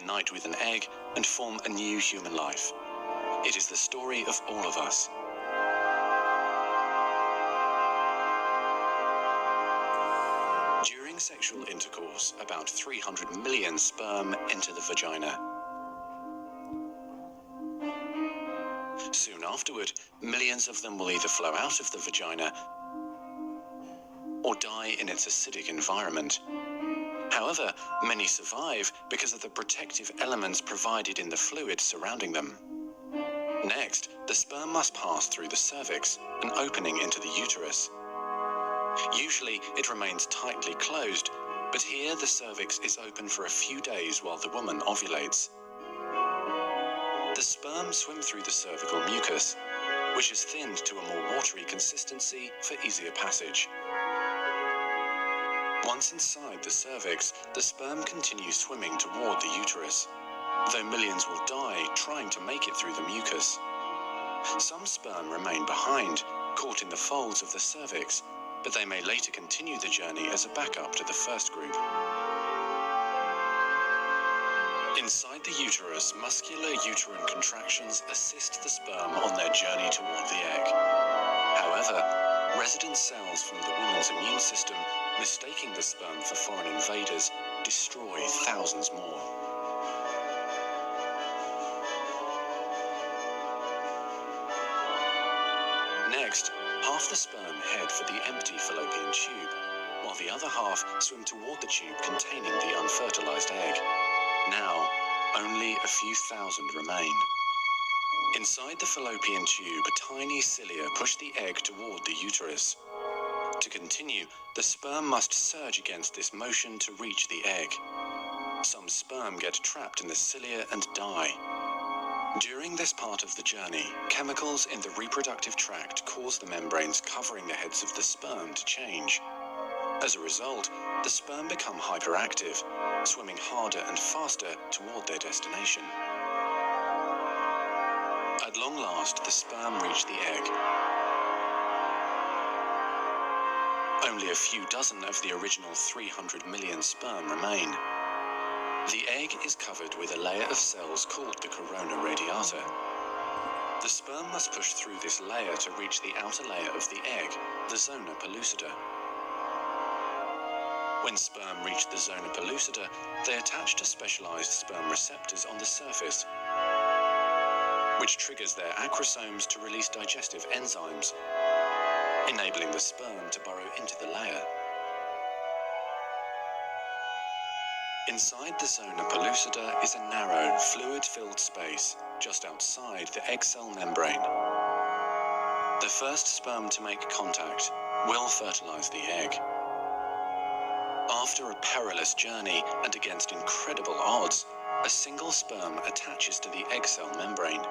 unite with an egg and form a new human life. It is the story of all of us. During sexual intercourse, about 300 million sperm enter the vagina. Soon afterward, millions of them will either flow out of the vagina or die in its acidic environment. However, many survive because of the protective elements provided in the fluid surrounding them. Next, the sperm must pass through the cervix, an opening into the uterus. Usually, it remains tightly closed, but here the cervix is open for a few days while the woman ovulates. The sperm swim through the cervical mucus, which is thinned to a more watery consistency for easier passage. Once inside the cervix, the sperm continues swimming toward the uterus, though millions will die trying to make it through the mucus. Some sperm remain behind, caught in the folds of the cervix, but they may later continue the journey as a backup to the first group. Inside the uterus, muscular uterine contractions assist the sperm on their journey toward the egg. However, resident cells from the woman's immune system, mistaking the sperm for foreign invaders, destroy thousands more. Next, half the sperm head for the empty fallopian tube, while the other half swim toward the tube containing the unfertilized egg. Now, only a few thousand remain. Inside the fallopian tube, tiny cilia push the egg toward the uterus. To continue, the sperm must surge against this motion to reach the egg. Some sperm get trapped in the cilia and die. During this part of the journey, chemicals in the reproductive tract cause the membranes covering the heads of the sperm to change. As a result, the sperm become hyperactive, swimming harder and faster toward their destination. At long last, the sperm reach the egg. Only a few dozen of the original 300 million sperm remain. The egg is covered with a layer of cells called the corona radiata. The sperm must push through this layer to reach the outer layer of the egg, the zona pellucida. When sperm reach the zona pellucida, they attach to specialized sperm receptors on the surface, which triggers their acrosomes to release digestive enzymes, enabling the sperm to burrow into the layer. Inside the zona pellucida is a narrow, fluid-filled space just outside the egg cell membrane. The first sperm to make contact will fertilize the egg. After a perilous journey and against incredible odds, a single sperm attaches to the egg cell membrane.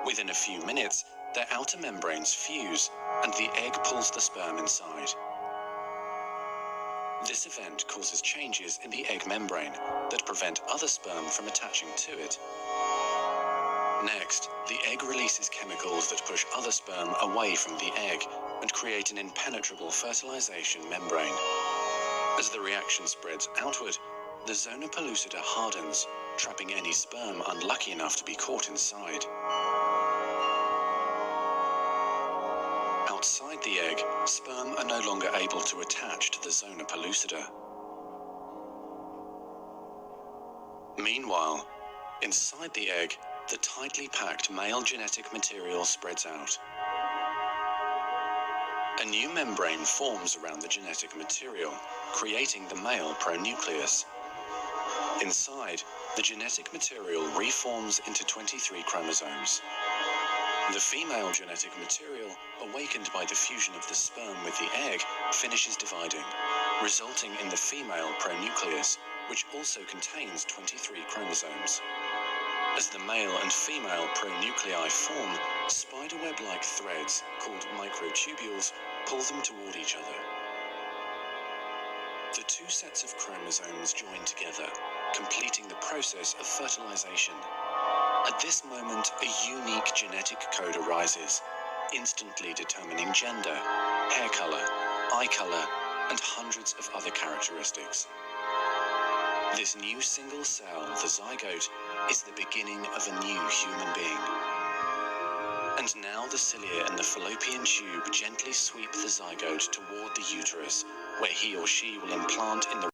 Within a few minutes, their outer membranes fuse and the egg pulls the sperm inside. This event causes changes in the egg membrane that prevent other sperm from attaching to it. Next, the egg releases chemicals that push other sperm away from the egg and create an impenetrable fertilization membrane. As the reaction spreads outward, the zona pellucida hardens, trapping any sperm unlucky enough to be caught inside. Outside the egg, sperm are no longer able to attach to the zona pellucida. Meanwhile, inside the egg, the tightly packed male genetic material spreads out. A new membrane forms around the genetic material, creating the male pronucleus. Inside, the genetic material reforms into 23 chromosomes. The female genetic material, awakened by the fusion of the sperm with the egg, finishes dividing, resulting in the female pronucleus, which also contains 23 chromosomes. As the male and female pronuclei form, spiderweb-like threads, called microtubules, pull them toward each other. The two sets of chromosomes join together, completing the process of fertilization. At this moment, a unique genetic code arises, instantly determining gender, hair color, eye color, and hundreds of other characteristics. This new single cell, the zygote, is the beginning of a new human being. And now the cilia in the fallopian tube gently sweep the zygote toward the uterus, where he or she will implant in the